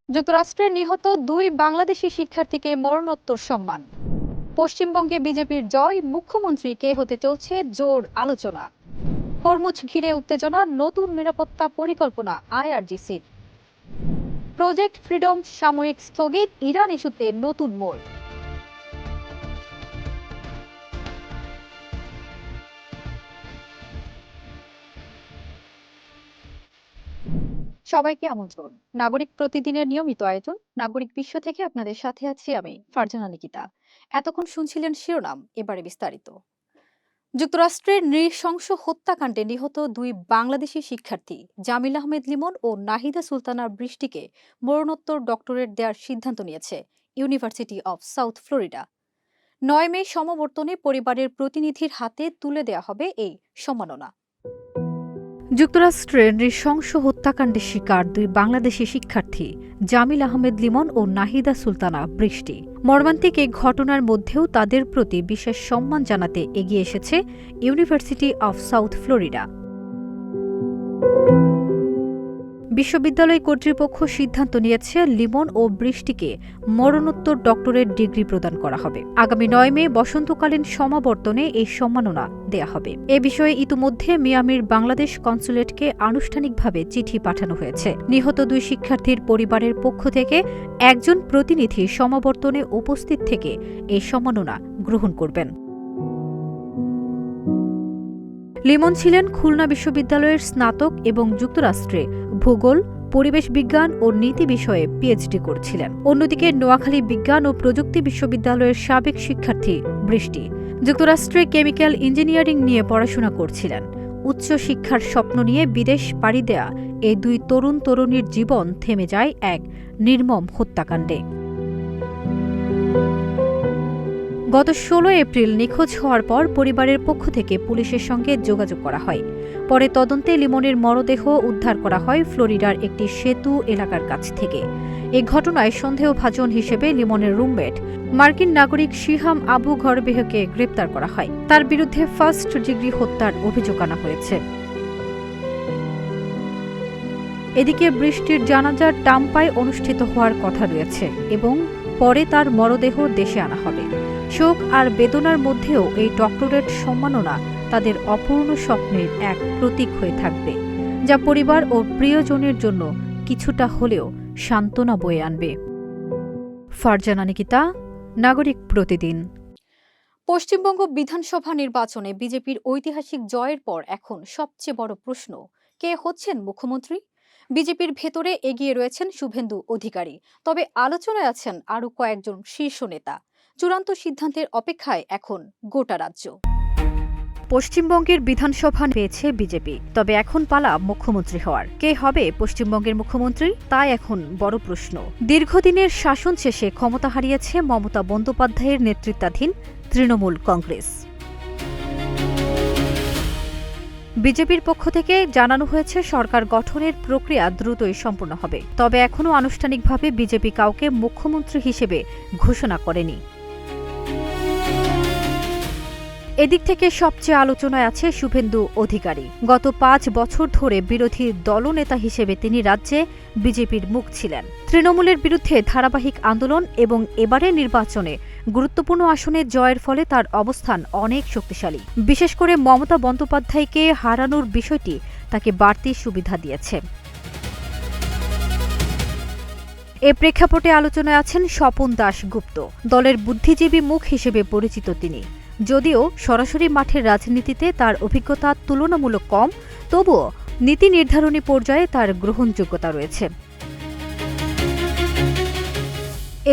যুক্তরাষ্ট্রে নিহত দুই বাংলাদেশি শিক্ষার্থীকে মরণোত্তর সম্মান। পশ্চিমবঙ্গে বিজেপির জয়, মুখ্যমন্ত্রী কে হতে চলছে জোর আলোচনা। হরমুজ ঘিরে উত্তেজনা, নতুন নিরাপত্তা পরিকল্পনা আইআরজিসির। প্রজেক্ট ফ্রিডম সাময়িক স্থগিত, ইরান ইস্যুতে নতুন মোড়। সবাইকে আমন্ত্রণ। নাগরিক প্রতিদিনের নিয়মিত আয়োজন নাগরিক বিশ্ব থেকে আপনাদের সাথে আছি আমি ফারজানা নিকিতা। এতক্ষণ শুনছিলেন শিরোনাম, এবারে বিস্তারিত। যুক্তরাষ্ট্রের নৃশংস হত্যাকাণ্ডে নিহত দুই বাংলাদেশি শিক্ষার্থী জামিল আহমেদ লিমন ও নাহিদা সুলতানা বৃষ্টিকে মরণোত্তর ডক্টরেট দেওয়ার সিদ্ধান্ত নিয়েছে ইউনিভার্সিটি অব সাউথ ফ্লোরিডা। ৯ মে সমাবর্তনে পরিবারের প্রতিনিধির হাতে তুলে দেওয়া হবে এই সম্মাননা। যুক্তরাষ্ট্রের নৃশংস হত্যাকাণ্ডের শিকার দুই বাংলাদেশি শিক্ষার্থী জামিল আহমেদ লিমন ও নাহিদা সুলতানা বৃষ্টি। মর্মান্তিক এই ঘটনার মধ্যেও তাদের প্রতি বিশেষ সম্মান জানাতে এগিয়ে এসেছে ইউনিভার্সিটি অব সাউথ ফ্লোরিডা। বিশ্ববিদ্যালয় কর্তৃপক্ষ সিদ্ধান্ত নিয়েছে লিমন ও বৃষ্টিকে মরণোত্তর ডক্টরেট ডিগ্রি প্রদান করা হবে। আগামী ৯ মে বসন্তকালীন সমাবর্তনে এই সম্মাননা দেয়া হবে। এ বিষয়ে ইতিমধ্যে মিয়ামির বাংলাদেশ কনসুলেটকে আনুষ্ঠানিকভাবে চিঠি পাঠানো হয়েছে। নিহত দুই শিক্ষার্থীর পরিবারের পক্ষ থেকে একজন প্রতিনিধি সমাবর্তনে উপস্থিত থেকে এই সম্মাননা গ্রহণ করবেন। লিমন ছিলেন খুলনা বিশ্ববিদ্যালয়ের স্নাতক এবং যুক্তরাষ্ট্রে ভূগোল, পরিবেশ বিজ্ঞান ও নীতি বিষয়ে পিএইচডি করছিলেন। অন্যদিকে নোয়াখালী বিজ্ঞান ও প্রযুক্তি বিশ্ববিদ্যালয়ের সাবেক শিক্ষার্থী বৃষ্টি যুক্তরাষ্ট্রে কেমিক্যাল ইঞ্জিনিয়ারিং নিয়ে পড়াশোনা করছিলেন। উচ্চ শিক্ষার স্বপ্ন নিয়ে বিদেশ পাড়ি দেয়া এই দুই তরুণ তরুণীর জীবন থেমে যায় এক নির্মম হত্যাকাণ্ডে। গত ১৬ এপ্রিল নিখোঁজ হওয়ার পর পরিবারের পক্ষ থেকে পুলিশের সঙ্গে যোগাযোগ করা হয়। পরে তদন্তে লিমনের মরদেহ উদ্ধার করা হয় ফ্লোরিডার একটি সেতু এলাকার কাছ থেকে। এ ঘটনায় সন্দেহভাজন হিসেবে লিমনের রুমমেট মার্কিন নাগরিক সিহাম আবু ঘরবেহকে গ্রেপ্তার করা হয়। তার বিরুদ্ধে ফার্স্ট ডিগ্রি হত্যার অভিযোগ আনা হয়েছে। এদিকে বৃষ্টির জানাজা টাম্পায় অনুষ্ঠিত হওয়ার কথা রয়েছে এবং পরে তার মরদেহ দেশে আনা হবে। শোক আর বেদনার মধ্যেও এই ডক্টরেট সম্মাননা তাদের অপূর্ণ স্বপ্নের এক প্রতীক হয়ে থাকবে, যা পরিবার ও প্রিয়জনের জন্য কিছুটা হলেও সান্ত্বনা বয়ে আনবে। ফারজানা নিকিতা, নাগরিক প্রতিদিন। পশ্চিমবঙ্গ বিধানসভা নির্বাচনে বিজেপির ঐতিহাসিক জয়ের পর এখন সবচেয়ে বড় প্রশ্ন, কে হচ্ছেন মুখ্যমন্ত্রী? বিজেপির ভেতরে এগিয়ে রয়েছেন শুভেন্দু অধিকারী, তবে আলোচনায় আছেন আরও কয়েকজন শীর্ষ নেতা। চূড়ান্ত সিদ্ধান্তের অপেক্ষায় এখন গোটা রাজ্য। পশ্চিমবঙ্গের বিধানসভা পেয়েছে বিজেপি, তবে এখন পালা মুখ্যমন্ত্রী হওয়ার। কে হবে পশ্চিমবঙ্গের মুখ্যমন্ত্রী, তাই এখন বড় প্রশ্ন। দীর্ঘদিনের শাসন শেষে ক্ষমতা হারিয়েছে মমতা বন্দ্যোপাধ্যায়ের নেতৃত্বাধীন তৃণমূল কংগ্রেস। বিজেপির পক্ষ থেকে জানানো হয়েছে সরকার গঠনের প্রক্রিয়া দ্রুতই সম্পূর্ণ হবে, তবে এখনও আনুষ্ঠানিকভাবে বিজেপি কাউকে মুখ্যমন্ত্রী হিসেবে ঘোষণা করেনি। এদিক থেকে সবচেয়ে আলোচনায় আছে শুভেন্দু অধিকারী। গত ৫ বছর ধরে বিরোধী দলনেতা হিসেবে তিনি রাজ্যে বিজেপির মুখ ছিলেন। তৃণমূলের বিরুদ্ধে ধারাবাহিক আন্দোলন এবং এবারের নির্বাচনে গুরুত্বপূর্ণ আসনে জয়ের ফলে তার অবস্থান অনেক শক্তিশালী। বিশেষ করে মমতা বন্দ্যোপাধ্যায়কে হারানোর বিষয়টি তাকে বাড়তি সুবিধা দিয়েছে। এ প্রেক্ষাপটে আলোচনায় আছেন স্বপন দাশগুপ্ত। দলের বুদ্ধিজীবী মুখ হিসেবে পরিচিত তিনি। যদিও সরাসরি মাঠের রাজনীতিতে তার অভিজ্ঞতা তুলনামূলক কম, তবুও নীতি নির্ধারণী পর্যায়ে তার গ্রহণযোগ্যতা রয়েছে।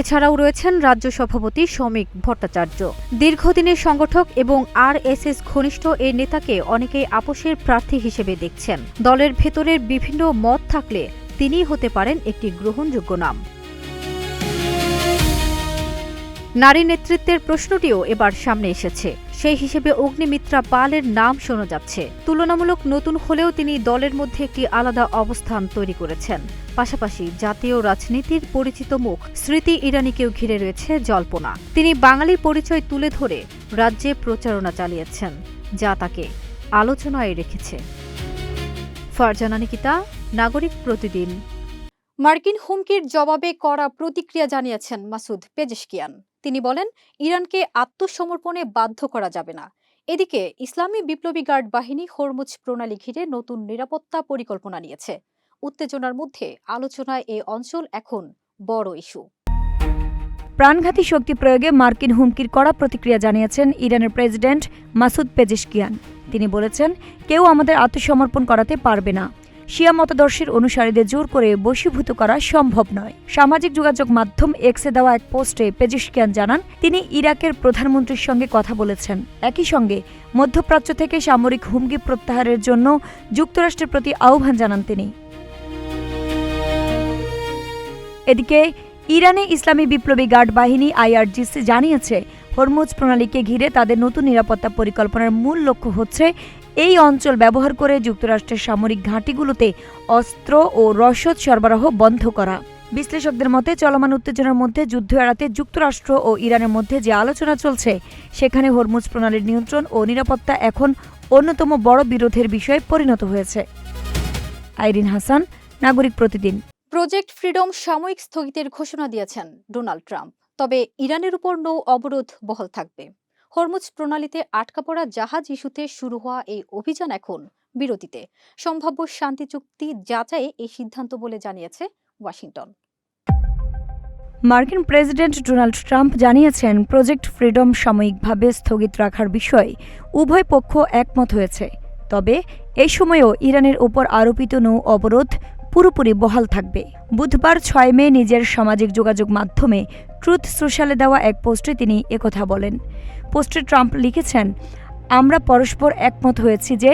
এছাড়াও রয়েছেন রাজ্য সভাপতি শ্রমিক ভট্টাচার্য। দীর্ঘদিনের সংগঠক এবং আরএসএস ঘনিষ্ঠ এই নেতাকে অনেকেই আপোষের প্রার্থী হিসেবে দেখছেন। দলের ভেতরের বিভিন্ন মত থাকলে তিনিই হতে পারেন একটি গ্রহণযোগ্য নাম। নারী নেতৃত্বের প্রশ্নটিও এবার সামনে এসেছে। সেই হিসেবে অগ্নিমিত্রা পালের নাম শোনা যাচ্ছে। তুলনামূলক নতুন হলেও তিনি দলের মধ্যে একটি আলাদা অবস্থান তৈরি করেছেন। পাশাপাশি জাতীয় রাজনীতির পরিচিত মুখ স্মৃতি ইরানিকেও ঘিরে রয়েছে জল্পনা। তিনি বাঙালি পরিচয় তুলে ধরে রাজ্যে প্রচারণা চালিয়েছেন, যা তাকে আলোচনায় রেখেছে। ফারজানা নিকিতা, নাগরিক প্রতিদিন। মার্কিন হুমকির জবাবে কড়া প্রতিক্রিয়া জানিয়েছেন মাসুদ পেজেশকিয়ান। তিনি বলেন, ইরানকে আত্মসমর্পণে বাধ্য করা যাবে না। এদিকে ইসলামী বিপ্লবী গার্ড বাহিনী হরমুজ প্রণালী ঘিরে নতুন নিরাপত্তা পরিকল্পনা নিয়েছে। উত্তেজনার মধ্যে আলোচনায় এই অঞ্চল এখন বড় ইস্যু। প্রাণঘাতী শক্তি প্রয়োগে মার্কিন হুমকির কড়া প্রতিক্রিয়া জানিয়েছেন ইরানের প্রেসিডেন্ট মাসুদ পেজেশকিয়ান। তিনি বলেছেন, কেউ আমাদের আত্মসমর্পণ করাতে পারবে না। শিয়া মতাদর্শের অনুসারীদের জোর করে বশীভূত করা সম্ভব নয়। সামাজিক যোগাযোগ মাধ্যম এক্সে দেওয়া এক পোস্টে পেজেশকিয়ান জানান, তিনি ইরাকের প্রধানমন্ত্রীর সঙ্গে কথা বলেছেন। একই সঙ্গে মধ্যপ্রাচ্য থেকে সামরিক হুমকি প্রত্যাহারের জন্য যুক্তরাষ্ট্রের প্রতি আহ্বান জানান তিনি। এদিকে ইরানে ইসলামী বিপ্লবী গার্ড বাহিনী আইআরজিসি জানিয়েছে, হরমুজ প্রণালীকে ঘিরে তাদের নতুন নিরাপত্তা পরিকল্পনার মূল লক্ষ্য হচ্ছে এই অঞ্চল ব্যবহার করে যুক্তরাষ্ট্রের সামরিক ঘাঁটিগুলোতে অস্ত্র ও রসদ সরবরাহ বন্ধ করা। বিশ্লেষকদের মতে, চলমান উত্তেজনার মধ্যে যুদ্ধ এড়াতে যুক্তরাষ্ট্র ও ইরানের মধ্যে যে আলোচনা চলছে, সেখানে হরমুজ প্রণালীর নিয়ন্ত্রণ ও নিরাপত্তা এখন অন্যতম বড় বিরোধের বিষয়ে পরিণত হয়েছে। আইরিন হাসান, নাগরিক প্রতিদিন। প্রজেক্ট ফ্রিডম সাময়িক স্থগিতের ঘোষণা দিয়েছেন ডোনাল্ড ট্রাম্প। তবে ইরানের উপর নৌ অবরোধ বহাল থাকবে। হরমুজ প্রণালীতে আটকা পড়া জাহাজ ইস্যুতে শুরু হওয়া এই অভিযান এখন বিরতিতে। সম্ভাব্য শান্তি চুক্তি যাচাইয়ে এই সিদ্ধান্ত বলে জানিয়েছে ওয়াশিংটন। মার্কিন প্রেসিডেন্ট ডোনাল্ড ট্রাম্প জানিয়েছেন, প্রজেক্ট ফ্রিডম সাময়িকভাবে স্থগিত রাখার বিষয়ে উভয় পক্ষ একমত হয়েছে। তবে এই সময়েও ইরানের উপর আরোপিত নৌ অবরোধ পুরোপুরি বহাল থাকবে। বুধবার 6 মে নিজের সামাজিক যোগাযোগ মাধ্যমে ট্রুথ সোশ্যালে দেওয়া এক পোস্টে তিনি একথা বলেন। পোস্টে ট্রাম্প লিখেছেন, আমরা পরস্পর একমত হয়েছি যে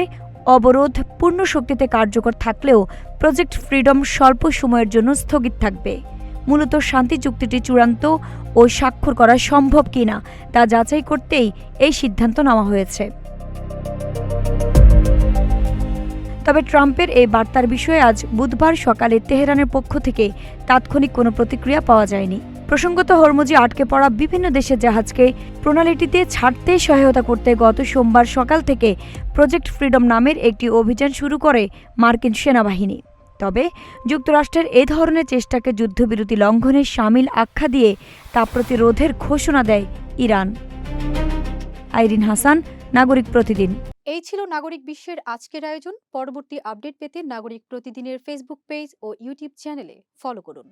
অবরোধ পূর্ণ শক্তিতে কার্যকর থাকলেও প্রজেক্ট ফ্রিডম স্বল্প সময়ের জন্য স্থগিত থাকবে। মূলত শান্তি চুক্তিটি চূড়ান্ত ও স্বাক্ষর করা সম্ভব কিনা তা যাচাই করতেই এই সিদ্ধান্ত নেওয়া হয়েছে। তবে ট্রাম্পের এই বার্তার বিষয়ে আজ বুধবার সকালে তেহরানের পক্ষ থেকে তাৎক্ষণিক কোনো প্রতিক্রিয়া পাওয়া যায়নি। প্রসঙ্গত, হরমুজে আটকে পড়া বিভিন্ন দেশের জাহাজকে প্রণালীটিতে ছাড়তে সহায়তা করতে গত সোমবার সকাল থেকে প্রজেক্ট ফ্রিডম নামের একটি অভিযান শুরু করে মার্কিন সেনাবাহিনী। তবে যুক্তরাষ্ট্রের এ ধরনের চেষ্টাকে যুদ্ধবিরতি লঙ্ঘনের শামিল আখ্যা দিয়ে তা প্রতিরোধের ঘোষণা দেয় ইরান। আইরিন হাসান, নাগরিক প্রতিদিন। এই ছিল নাগরিক বিশ্বের আজকের আয়োজন। পরবর্তী আপডেট পেতে নাগরিক প্রতিদিনের ফেসবুক পেজ ও ইউটিউব চ্যানেলে ফলো করুন।